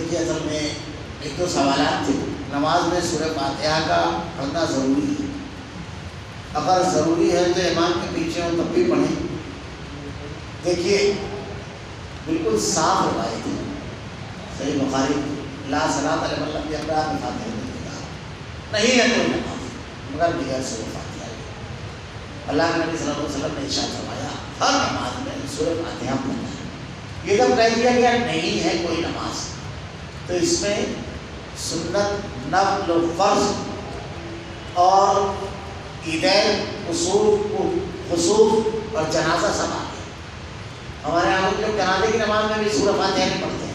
دیکھیے اصل میں ایک تو سوالات تھے. نماز میں سورہ فاتحہ کا پڑھنا ضروری ہے. اگر ضروری ہے تو امام کے پیچھے ہو تب بھی پڑھیں. دیکھیے بالکل صاف روایت ہے صحیح بخاری لا صلاۃ علی من لم یقرأ بفاتحۃ الکتاب نہیں ہے کوئی نماز مگر بغیر سورہ فاتحہ. اللہ کے نبی صلی اللہ علیہ وسلم نے ارشاد فرمایا ہر نماز میں سورہ فاتحہ پڑھنا ہے. یہ جب کہہ دیا گیا نہیں ہے کوئی نماز تو اس میں سنت نفل و فرض اور عیدین خصوص اور جنازہ سب آ گیا. ہمارے یہاں لوگ جنازے کی نماز میں بھی سورہ فاتحہ نہیں پڑھتے ہیں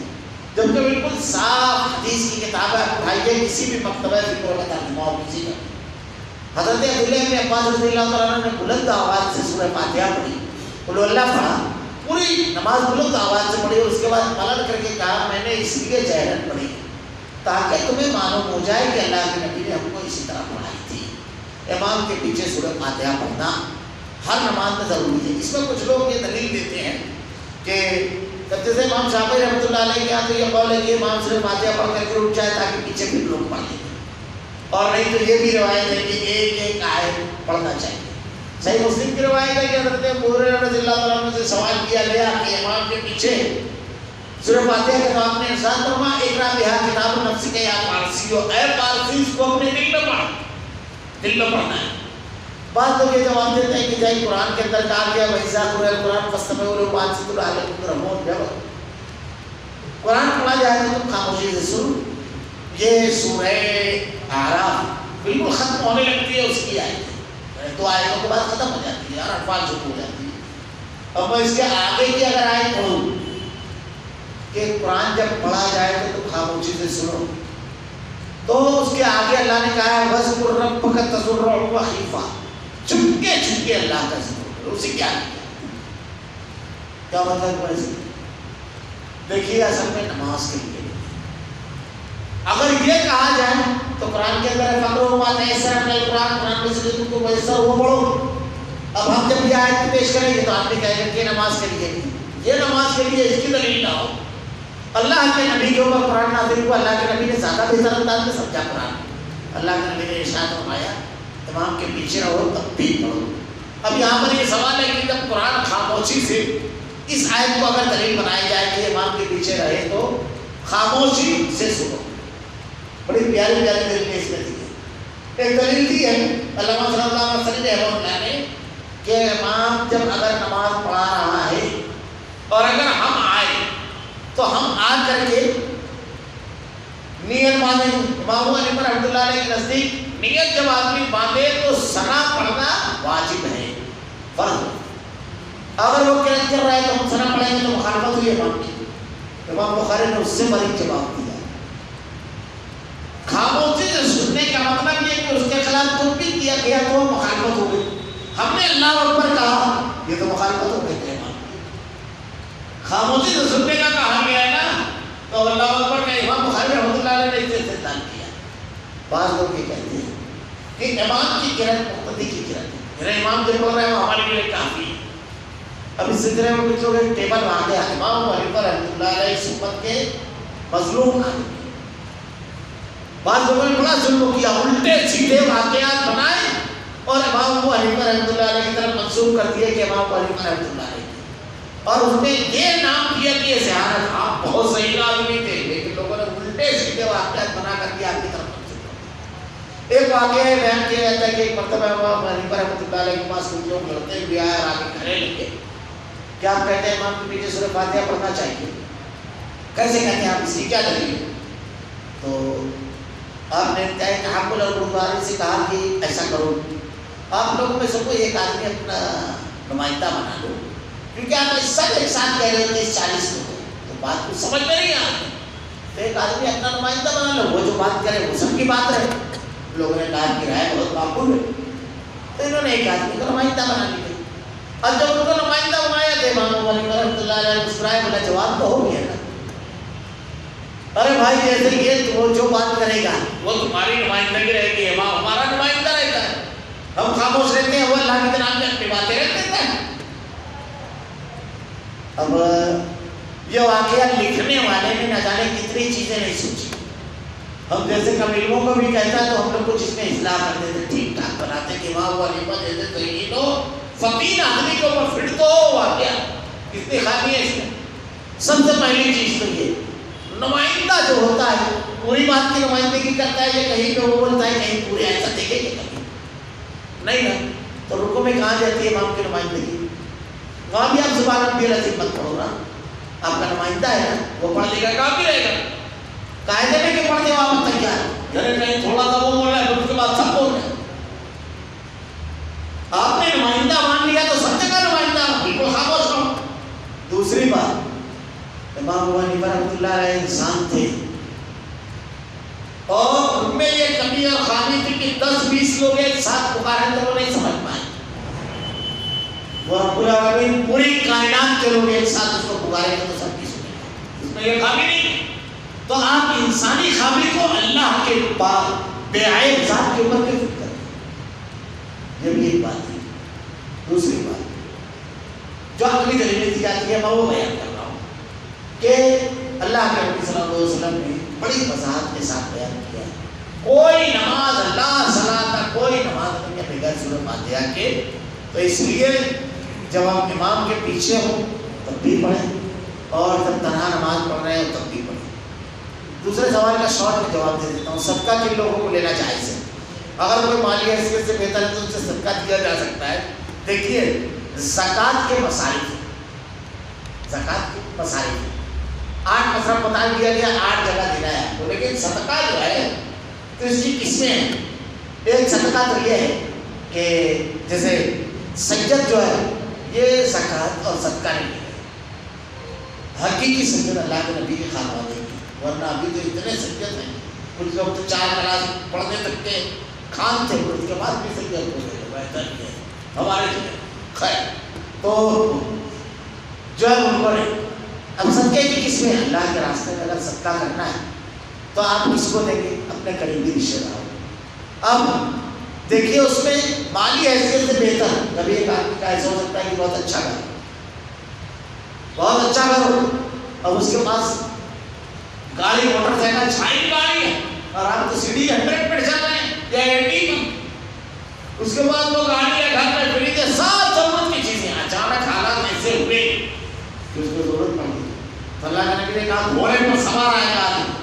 جبکہ بالکل صاف حدیث کی کتابیں اٹھائیے کسی بھی مکتبہ فقہ کا ترجمہ ہو کسی کا. حضرت عبداللہ بن عباس رضی اللہ تعالیٰ عنہ نے بلند آواز سے سورہ فاتحہ پڑھی قل هو اللہ پڑھا پوری نماز بلند آواز سے پڑھی اور اس کے بعد پلٹ کر کے کہا میں نے اس لیے جہرن پڑھی تاکہ تمہیں معلوم ہو جائے کہ اللہ کے نبی نے ہم کو اسی طرح پڑھائی تھی. امام کے پیچھے سورہ فاتحہ پڑھنا ہر نماز میں ضروری ہے. اس میں کچھ لوگ یہ دلیل دیتے ہیں کہ جیسے امام شافعی رحمۃ اللہ علیہ کے یہاں تو یہ قول ہے کہ امام سورہ فاتحہ پڑھ کر کے اٹھ جائے تاکہ پیچھے بھی لوگ پڑھ لیں اور نہیں تو یہ بھی روایت ہے کہ ایک ایک آیت پڑھنا چاہیے. صحیح مسلم کی روایت ہے کہ حضرت ابو ہریرہ رضی اللہ تعالیٰ عنہ سے سوال کیا گیا کہ امام کے پیچھے سورہ فاتحہ کے تو آپ نے ارشاد فرمایا اقرأ بہا کتاب النفس کے یا فارسی ہو اے فارسی اس کو اپنے دل میں پڑھ دل میں پڑھنا ہے. بعض لوگ یہ جواب دیتے ہیں کہ جائے قرآن کے اندر کہا گیا وَإِذَا قُرِئَ الْقُرْآنُ فَاسْتَمِعُوا لَهُ وَأَنصِتُوا لَعَلَّكُمْ تُرْحَمُونَ. جب قرآن پڑھا جائے تو تم خاموشی سے سنو. یہ سورہ اعراف بالکل ختم ہونے لگتی ہے اس کی آیت دو آیتوں کے بعد ختم ہو جاتی ہے اور انفال شروع ہو جاتی ہے. اب میں اس کے آگے کی اگر آیت پڑھوں کہ قرآن جب پڑھا جائے تو تم خاموشی سے سنو تو اس کے آگے اللہ نے کہا ہے وَاذْكُرْ رَبَّكَ تَضَرُّعًا وَخِيفَةً چھپکے اللہ کا ذکر کرو. اسی کیا کیا مطلب ہے؟ دیکھیے اصل میں نماز کے لیے اگر یہ کہا جائے تو قرآن کے اندر فقرؤوا ما تيسر من القرآن قرآن میں سے تم کو میسر وہ پڑھو. اب ہم جب یہ آیت پیش کریں گے تو آپ نے کہا کہ نماز کے لیے یہ نماز کے لیے اس کی دلیل نہ ہو. اللہ کے نبی کے اوپر قرآن نازل ہوا اللہ کے نبی نے زیادہ بہتر انداز میں سمجھا قرآن. اللہ کے نبی نے ارشاد فرمایا امام کے پیچھے رہو تب بھی پڑھو. اب یہاں پر یہ سوال ہے کہ جب قرآن خاموشی سے اس آیت کو اگر دلیل بنائی جائے کہ امام کے پیچھے رہے تو خاموشی سے سنو. بڑی پیاری پیاری دلیل اس میں دی ہے. ایک دلیل دی ہے علامہ صلی اللہ علیہ وسلم نے کہ امام جب اگر نماز پڑھا رہا ہے اور اگر ہم آئے تو ہم آ کر کے نیت باندھیں. امام ابو حنیفہ رحمۃ اللہ علیہ کے نزدیک نیت جب آدمی باندھے تو ثنا پڑھنا واجب ہے فرض. اگر وہ قرأت کر رہا ہے تو ہم ثنا پڑھیں گے تو مخالفت ہوئی امام کی. امام بخاری نے اس سے بڑی جواب دیا خاموشی سے سننے کا مطلب یہ کہ اس کے خلاف تم بھی کیا گیا تو مخالفت ہو گئی. ہم نے اللہ اکبر کہا یہ تو مخالفت ہو گئی. خاموشی سے سننے کا کہا گیا ہے نا تو اللہ اکبر کا امام بخاری رحمۃ اللہ علیہ نے اس سے استدلال کیا. بعض لوگ یہ کہتے ہیں کہ امام کی قرأت مقتدی کی قرأت ہے. میرا امام جو بول رہے ہیں وہ ہمارے لیے کافی ہے. اب اس سلسلے میں کچھ لوگ ایک ٹیبل باندھے امام ابو حنیفہ رحمۃ اللہ علیہ اس امت کے مظلوم ہیں. بعض لوگوں نے بڑا ظلم کیا الٹے سیدھے واقعات بنائے اور امام ابو حنیفہ رحمۃ اللہ علیہ کی طرف منسوب کر دیے کہ امام ابو حنیفہ رحمۃ اللہ علیہ اور اس نے یہ نام دیا کہ یہ ذہانت آپ بہت صحیح آدمی تھے لیکن لوگوں نے الٹے سیدھے واقعات بنا کر کے آپ کی طرف منسوب کر دیا. ایک واقعہ بیان کیا جاتا ہے کہ ایک مرتبہ امام ابو حنیفہ رحمۃ اللہ علیہ کے پاس کچھ لوگ لڑتے ہوئے آئے اور آگے کھڑے لگے کیا آپ کہتے ہیں امام کے پیچھے سورہ فاتحہ پڑھنا چاہیے. کیسے کہتے ہیں آپ اس کی کیا دلیل ہے؟ تو آپ نے تحمل اور گردوارے سے کہا کہ ایسا کرو آپ لوگوں میں سب کو ایک آدمی اپنا نمائندہ بنا لو کیونکہ آپ سب ایک ساتھ کہہ رہے ہوتے 40 لوگ تو بات کو سمجھ میں نہیں آتی تو ایک آدمی اپنا نمائندہ بنا لو وہ جو بات کرے وہ سب کی بات رہے. لوگوں نے کہا کہ رائے بہت معقول ہے تو انہوں نے ایک آدمی کو نمائندہ بنا لی. اب جب ان کو نمائندہ بنایا تو امام ابو حنیفہ رحمۃ اللہ علیہ مسکرائے بولا جواب تو ہو گیا نا. ارے بھائی جیسے یہ وہ جو بات کرے گا وہ تمہاری نمائندگی رہے گی امام ہمارا نمائندہ رہتا ہے. ہم خاموش رہتے ہیں وہ اللہ کی جناب میں اپنی باتیں رہتے ہیں. اب یہ واقعہ لکھنے والے نے نہ جانے کتنی چیزیں نہیں سوچی. ہم جیسے کم علموں کو بھی کہتا ہے تو ہم لوگ کچھ اس میں اصلاح کر دیتے, ٹھیک ٹھاک بناتے کہ وہاں وہ ولیمہ دیتے تو یہ تو فقیر آدمی کے اوپر پھر تو واقعہ کتنی خامی ہے اس میں. سب سے پہلی چیز تو یہ نمائندہ جو ہوتا ہے پوری بات کی نمائندگی کرتا ہے, یہ کہیں پہ وہ بولتا ہے کہیں پورے ایسا دیکھے کہ کہیں نہیں نا, تو رکو میں کہاں جاتی ہے امام کی نمائندگی؟ وہاں بھی آپ زبان ربی العظیم مت پڑھو نا, آپ کا نمائندہ ہے نا, وہ پڑھ لے گا کافی رہے گا. قاعدے میں کہ پڑھتے ہو آپ تیار گھر کہیں تھوڑا سا وہ بول رہا ہے اس کے بعد سب بول رہے ہیں. آپ نے نمائندہ مان لیا تو سب جگہ نمائندہ بالکل خاموش رہو. دوسری بات, امام ابو حنیفہ رحمۃ اللہ علیہ انسان تھے اور ان میں یہ کمی اور خامی تھی کہ 10-20 لوگ ایک ساتھ پکارے تو وہ نہیں سمجھ پائے. وہ رب العالمین پوری کائنات کے لوگ ایک ساتھ اس کو پکارے تو سب کی سنے, اس میں یہ خامی نہیں. تو آپ انسانی خامی کو اللہ کے بے عیب ذات کے اوپر کیوں فکر کریں؟ یہ بھی ایک بات ہے. دوسری بات جو عقلی دلیل دی جاتی ہے میں وہ بیان کر رہا ہوں کہ اللہ کے نبی صلی اللہ علیہ وسلم نے بڑی وضاحت کے ساتھ بیان کیا ہے کوئی نماز اللہ صلاۃ کوئی نماز نہیں ہے بغیر سورۃ فاتحہ کے. تو اس لیے جب ہم امام کے پیچھے ہوں تب بھی پڑھیں اور جب تنہا نماز پڑھ رہے ہیں تب بھی پڑھیں. دوسرے سوال کا شارٹ میں جواب دے دیتا ہوں. صدقہ کن لوگوں کو لینا جائز ہے؟ اگر کوئی مالی حیثیت سے بہتر ہے تو ان سے صدقہ دیا جا سکتا ہے. دیکھیے زکوٰۃ کے مصارف 8 مصرف بتا دیا گیا, 8 جگہ دینا ہے آپ کو, لیکن صدقہ جو ہے تو اس کی قسمیں ہیں. ایک صدقہ تو یہ ہے کہ جیسے سجد جو ہے یہ زکوٰۃ اور صدقہ نہیں ہے. حقیقی سجد اللہ کے نبی کے خانوادے کی, ورنہ ابھی تو اتنے سجد ہیں کچھ لوگ تو 4 کلاس پڑھنے تک کے خان تھے, اس کے بعد بھی سجد ہو گئے. بہتر یہ ہمارے لیے خیر تو جو ہے ان کو نہیں. اب صدقے کی قسمیں اللہ کے راستے میں اگر صدقہ کرنا ہے تو آپ کس کو دیں گے؟ اپنے قریبی رشتے داروں. اب دیکھیے اس میں مالی حیثیت سے بہتر کبھی ایک آدمی کا ایسا ہو سکتا ہے کہ بہت اچھا گھر ہو اور اس کے پاس گاڑی موٹر سائیکل چھائی گاڑی ہے اور آپ تو سیڑھی 100 پہ چل رہے ہیں یا 80 پہ. اس کے بعد وہ گاڑی ہے گھر میں فریج ہے سب ضرورت کی چیزیں, اچانک حالات ایسے ہوئے کہ اس کو ضرورت پڑ گئی. اللہ کے نبی نے کہا گھوڑے پر سوار آئے گا آدمی,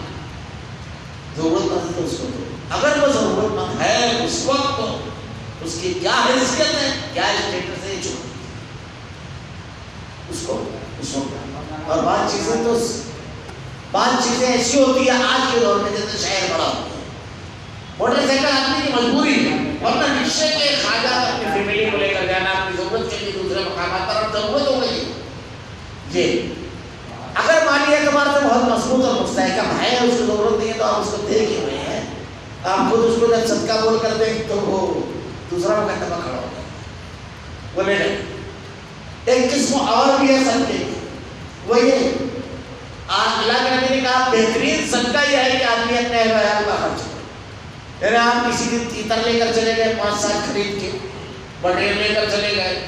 ضرورت مند تو اس کو دو. اگر وہ ضرورت مند ہے اس وقت تو اس کی کیا حیثیت ہے کیا اسٹیٹس ہے جو اس کو اس وقت. اور بعض چیزیں ایسی ہوتی ہے آج کے دور میں جیسے شہر بڑا ہوتا ہے, موٹر سائیکل آدمی کی مجبوری ہے, ورنہ رکشے کے خاجات اپنی فیملی کو لے کر جانا اپنی ضرورت کے لیے دوسرے مقامات پر ضرورت ہو گئی. یہ اگر مالی اعتبار سے بہت مضبوط اور مستحکم ہے, اس کو ضرورت نہیں ہے تو آپ اس کو دے کے ہوئے ہیں. آپ خود اس کو جب صدقہ بول کر دیں تو وہ دوسرا مقدمہ کھڑا ہو جائے وہ لے لیں. ایک قسم اور بھی ہے صدقے کی, وہ یہ اللہ کے نبی نے کہا بہترین صدقہ یہ ہے کہ آدمی اپنے اہل و عیال کا خرچ کرے. یعنی آپ کسی دن تیتر لے کر چلے گئے 5 سال خرید کے, بٹیر لے کر چلے گئے,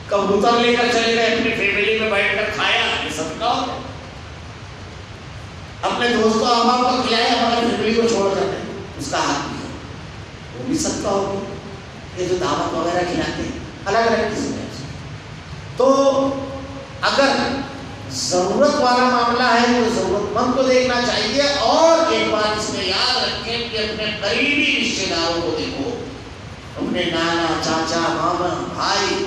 کبوتر لے کر چلے گئے, اپنی فیملی میں بیٹھ کر کھایا, یہ صدقہ ہو. اپنے دوستوں احباب کو کھلایا, ہماری فیملی کو چھوڑ کر اس کا حق بھی ہے, وہ بھی صدقہ ہوگی. یہ جو دعوت وغیرہ کھلاتے ہیں الگ الگ قسم ہے. تو اگر ضرورت والا معاملہ ہے تو ضرورت مند کو دیکھنا چاہیے. اور ایک بات اس میں یاد رکھیں کہ اپنے قریبی رشتے داروں کو دیکھو, اپنے نانا چاچا ماما بھائی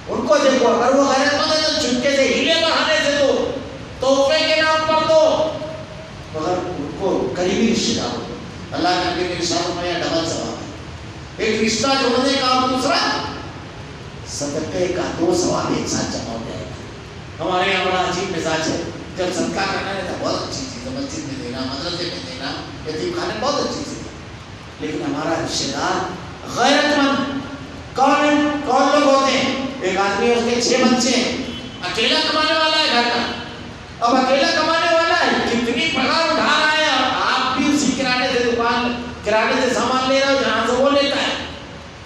ان کو دیکھو. اگر وہ غیرت مند ہے تو چپکے سے ہیلے بہانے سے دو, تحفے کے نام پر دو, مگر ان کو قریبی رشتے داروں کو اللہ کے نبی کے ارشاد میں ڈبل ثواب ہے. ایک رشتہ جوڑنے کا اور دوسرا صدقے کا 2 ثواب ایک ساتھ جمع ہو جائے گا. ہمارے یہاں بڑا عجیب مزاج ہے, جب صدقہ کرنا ہے تو بہت اچھی چیز ہے, مسجد میں دینا, مدرسے میں دینا, یتیم خانے بہت اچھی چیز ہے. لیکن ہمارا رشتے دار غیرت مند کون لوگ ہوتے ہیں؟ ایک آدمی اس کے 6 بچے ہیں, اکیلا کمانے والا ہے گھر کا. اب اکیلا کمانے والا ہے, کتنی پگار اٹھا رہا ہے, آپ بھی اسی کرانے سے دکان کرانے سے سامان لے رہا ہو جہاں سے وہ لیتا ہے.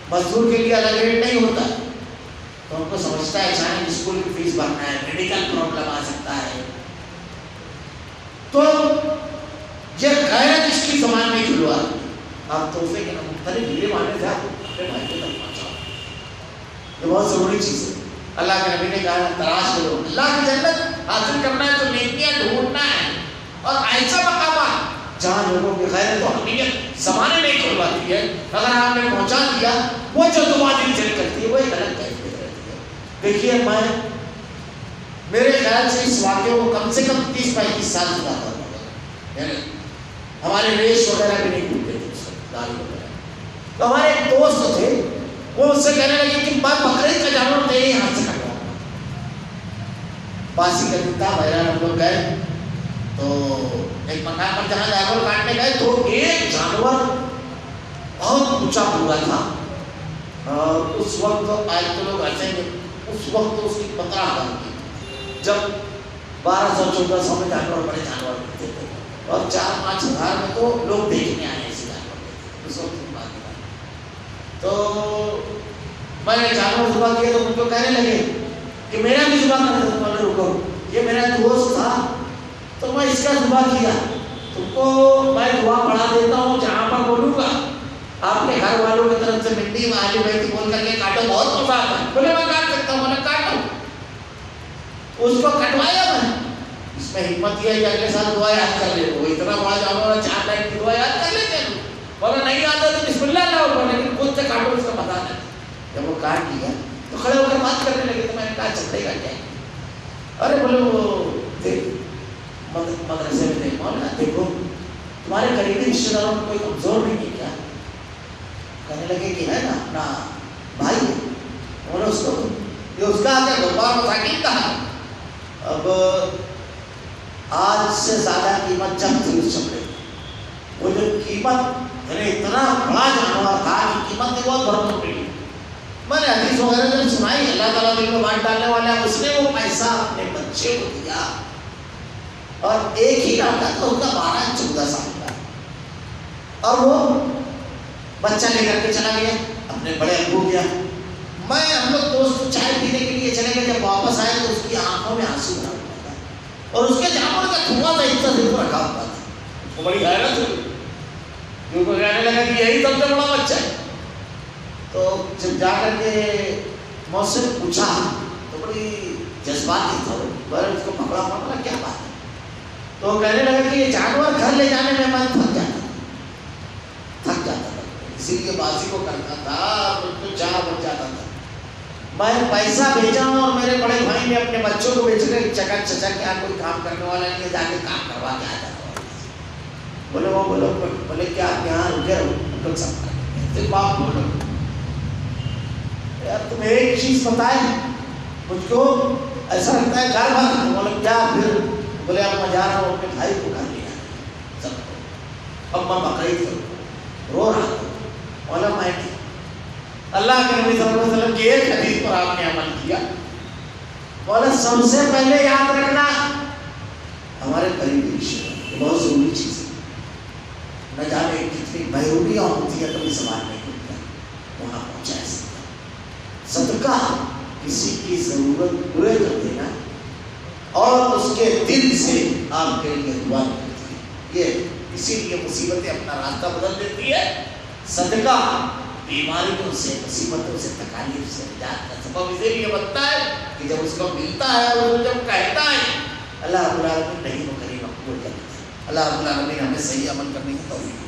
مزدور کے لیے الگ ریٹ نہیں ہوتا. تو ہم کو سمجھتا ہے چاہے اسکول کی فیس بھرنا ہے, میڈیکل پرابلم آ سکتا ہے, تو یہ غیرت اس کی زبان میں کھلوا آپ تحفے کے مختلف لیے مانے تھے آپ اپنے بھائی کو تک پہنچاؤ. یہ بہت ضروری چیز ہے. اللہ کے نبی نے کہا تلاش کرو اللہ کی جنت حاصل کرنا ہے تو نیکیاں ڈھونڈنا ہے اور ایسا مقامات جہاں لوگوں کی غیرت و حمیت زمانے میں کھلواتی ہے. اگر آپ نے پہنچا دیا وہ جو دعا دل چل کرتی ہے وہ ایک الگ کیفیت رہتی ہے. دیکھیے میں میرے خیال سے اس واقعے کو کم سے کم 30-35 سال چلا کر ہمارے ریش وغیرہ بھی نہیں ڈھونڈتے تھے اس وقت داڑھی وغیرہ. تو ہمارے ایک دوست تھے وہ اس سے کہنے لگے کہ میں بقرعید کا جانور تیرے یہاں سے کٹواؤں گا. باسی کا دن تھا بہرحال ہم لوگ گئے تو ایک مکان پر جہاں جانور کاٹنے گئے تو ایک جانور بہت اونچا پورا تھا. اس وقت آج تو لوگ ہنسیں گے اس وقت اس کی 15,000 کی جب 1200-1400 میں جانور بڑے جانور ملتے تھے اور 4-5 ہزار میں تو لوگ دیکھنے آئے ایسے جانور اس وقت کی بات ہے. تو میں نے جانور ذبح کیا تو ان کو کہنے لگے کہ میرا بھی ذبح کر دو. میں نے رکو یہ میرا دوست تھا تو میں اس کا ذبح کیا. تم کو میں دعا پڑھا دیتا ہوں جہاں پر بولوں گا آپ کے گھر والوں کی طرف سے منڈی میں آلی بیٹی بول کر کے کاٹو بہت مزہ آتا ہے. بولے میں کاٹ سکتا ہوں. میں نے کاٹو اس کو کٹوایا. میں اس میں حکمت یہ ہے کہ اگلے سال دعا یاد کر لے. وہ اتنا بڑا جانور 4 لائن کی دعا یاد کر لیتے ہیں ورنہ نہیں آتا تو بسم اللہ نہ ہو لیکن خود سے کاٹو اس کا پتا نہیں. جب وہ کاٹ لیا تو کھڑے ہو کر بات کرنے لگے تو میں نے کہا چپڑے کاٹ جائیں. ارے بولے وہ دیکھ مدرسے میں دیکھ مولانا دیکھو تمہارے قریبی رشتے داروں میں کوئی کمزور نہیں ہے کیا؟ کہنے لگے کہ ہے نا اپنا بھائی. بولے اس کو یہ اس کا آگے غبار مساکین کہا. اب آج سے زیادہ قیمت جب تھی اس چپڑے وہ جو قیمت اتنا بڑا جانور تھا کہ قیمت نے بہت بڑھ پڑی. میں نے حدیث وغیرہ جب سنائی اللہ تعالیٰ دل میں بانٹ ڈالنے والا ہے اس نے وہ پیسہ اپنے بچے کو دیا اور ایک ہی لڑکا تھا اس کا 12-14 سال کا اور وہ بچہ لے کر کے چلا گیا اپنے بڑے ابو گیا. میں ہم لوگ دوست چائے پینے کے لیے چلے گئے. جب واپس آئے تو اس کی آنکھوں میں آنسو بھرا ہوا تھا اور اس کے جانور کا تھوڑا سا حصہ دل کو رکھا ہوا تھا. وہ بڑی حیرت ہوئی کیونکہ کہنے لگا کہ یہی سب سے بڑا بچہ ہے. تو جب جا کر کے میں اس سے پوچھا تو بڑی جذباتی تھا اس کو پکڑا پکڑا کیا بات ہے. تو کہنے لگا کہ یہ جانور گھر لے جانے میں میں تھک جاتا تھا اسی لیے بازی کو کرتا تھا تو 4 بج جاتا تھا. میں پیسہ بھیجا ہوں اور میرے بڑے بھائی نے اپنے بچوں کو بیچ کر چچا کیا کوئی کام کرنے والا نہیں ہے جا کے کام کروا کے آ جاتا. بولے کیا آپ یہاں رکے رہو ہم لوگ سب باپ بولو یار تم ایک چیز بتائے مجھ کو ایسا لگتا ہے گھر بھر. بولے کیا پھر؟ بولے اب میں جا رہا ہوں اپنے بھائی کو گھر لیا سب کو اب میں بقرعید کروں رو رہا تھا. بولا میں اللہ کے نبی صلی اللہ علیہ وسلم کی ایک حدیث پر آپ نے عمل کیا. بولا سب سے پہلے یاد رکھنا ہمارے قریبی رشتے دار بہت ضروری چیز ہے. نہ جانے کتنی محرومیاں ہوتی ہے کبھی سوال نہیں ہوتا وہاں پہنچا سکتا. صدقہ کسی کی ضرورت پورے کر دینا اور اس کے دل سے آپ کے لیے دعا کرتی ہے. یہ اسی لیے مصیبتیں اپنا راستہ بدل دیتی ہے. صدقہ بیماریوں سے مصیبتوں سے تکالیف سے نجات کا سبب اسی لیے بنتا ہے کہ جب اس کو ملتا ہے اور وہ جب کہتا ہے اللہ رب العالمین نہیں وہ کریم مقبول کرتا ہے. اللہ رب العالمین ہمیں صحیح عمل کرنے کی توفیق